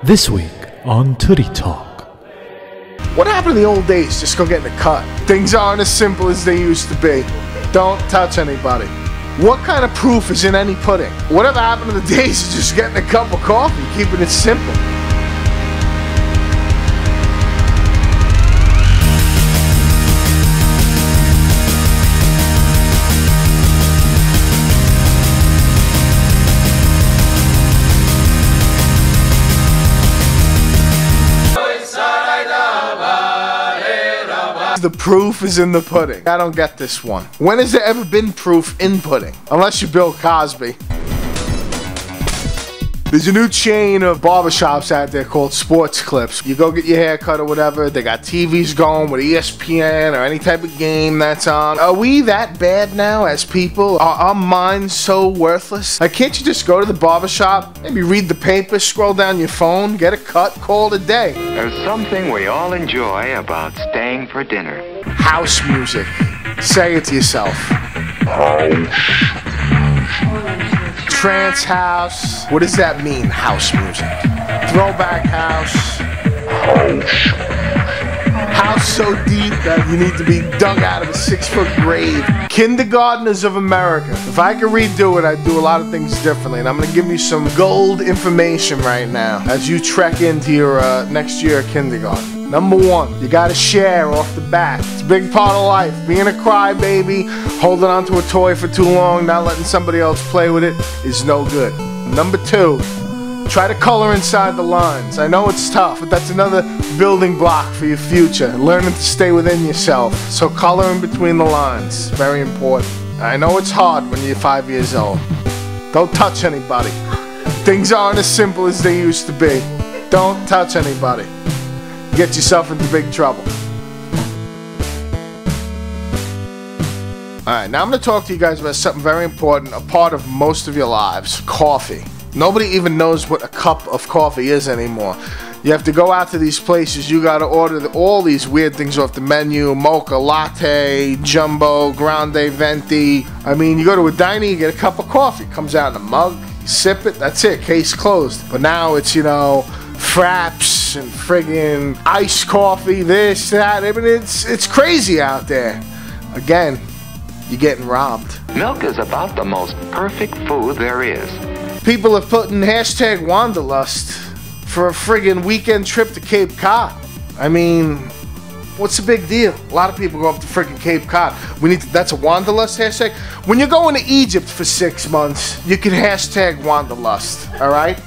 This week on Tootie Talk. What happened to the old days? Just go get in a cut. Things aren't as simple as they used to be. Don't touch anybody. What kind of proof is in any pudding? Whatever happened to the days of just getting a cup of coffee, keeping it simple? The proof is in the pudding. I don't get this one. When has there ever been proof in pudding? Unless you're Bill Cosby. There's a new chain of barbershops out there called Sports Clips. You go get your hair cut or whatever, they got TVs going with ESPN or any type of game that's on. Are we that bad now as people? Are our minds so worthless? Like, can't you just go to the barbershop, maybe read the paper, scroll down your phone, get a cut, call it a day? There's something we all enjoy about staying for dinner. House music. Say it to yourself. Trance house. What does that mean, house music? Throwback house. House so deep that you need to be dug out of a 6-foot grave. Kindergartners of America. If I could redo it, I'd do a lot of things differently. And I'm going to give you some gold information right now as you trek into your next year of kindergarten. Number one, you gotta share off the bat. It's a big part of life. Being a crybaby, holding on to a toy for too long, not letting somebody else play with it is no good. Number two, try to color inside the lines. I know it's tough, but that's another building block for your future. Learning to stay within yourself. So color in between the lines, very important. I know it's hard when you're 5 years old. Don't touch anybody. Things aren't as simple as they used to be. Don't touch anybody. Get yourself into big trouble. Alright, now I'm going to talk to you guys about something very important, a part of most of your lives, coffee. Nobody even knows what a cup of coffee is anymore. You have to go out to these places, you got to order all these weird things off the menu, mocha, latte, jumbo, grande, venti. I mean, you go to a diner, you get a cup of coffee, it comes out in a mug, you sip it, that's it, case closed. But now it's, you know, fraps and friggin' iced coffee, this, that. I mean, it's crazy out there. Again, you're getting robbed. Milk is about the most perfect food there is. People are putting hashtag Wanderlust for a friggin' weekend trip to Cape Cod. I mean, what's the big deal? A lot of people go up to friggin' Cape Cod. That's a Wanderlust hashtag. When you're going to Egypt for 6 months, you can hashtag Wanderlust, alright?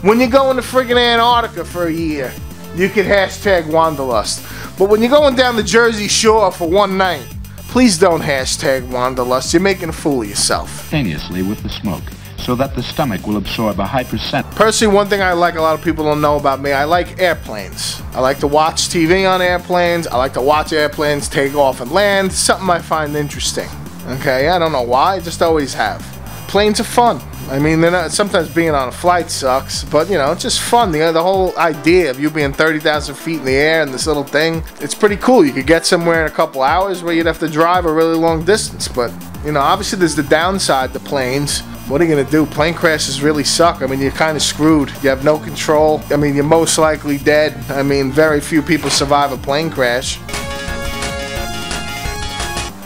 When you're going to friggin' Antarctica for a year, you can hashtag Wanderlust. But when you're going down the Jersey Shore for one night, please don't hashtag Wanderlust. You're making a fool of yourself. Simultaneously with the smoke, so that the stomach will absorb a high percent. Personally, one thing I like a lot of people don't know about me, I like airplanes. I like to watch TV on airplanes. I like to watch airplanes take off and land. Something I find interesting. Okay, I don't know why, I just always have. Planes are fun. I mean, they're not, sometimes being on a flight sucks, but you know, it's just fun. The whole idea of you being 30,000 feet in the air and this little thing, it's pretty cool. You could get somewhere in a couple hours where you'd have to drive a really long distance. But, you know, obviously there's the downside to planes. What are you going to do? Plane crashes really suck. I mean, you're kind of screwed. You have no control. I mean, you're most likely dead. I mean, very few people survive a plane crash.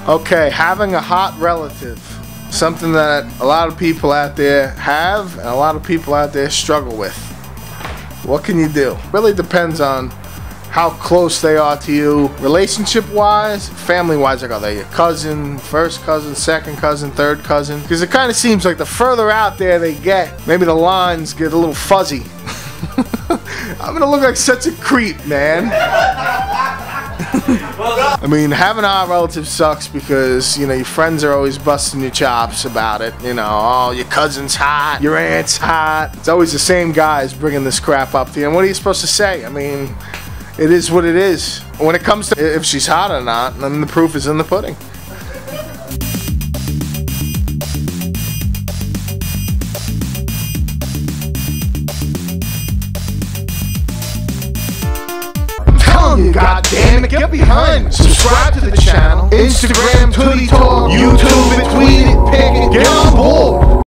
Okay, having a hot relative. Something that a lot of people out there have and a lot of people out there struggle with. What can you do? Really depends on how close they are to you, relationship-wise, family-wise. Like, are they your cousin, first cousin, second cousin, third cousin? Because it kind of seems like the further out there they get, maybe the lines get a little fuzzy. I'm gonna look like such a creep, man. I mean, having our relatives sucks because, you know, your friends are always busting your chops about it. You know, oh, your cousin's hot, your aunt's hot. It's always the same guys bringing this crap up to you. And what are you supposed to say? I mean, it is what it is. When it comes to if she's hot or not, then the proof is in the pudding. God damn it, get behind. Subscribe to the channel. Instagram, Tootie Talk, YouTube, tweet it, pick it, get on board.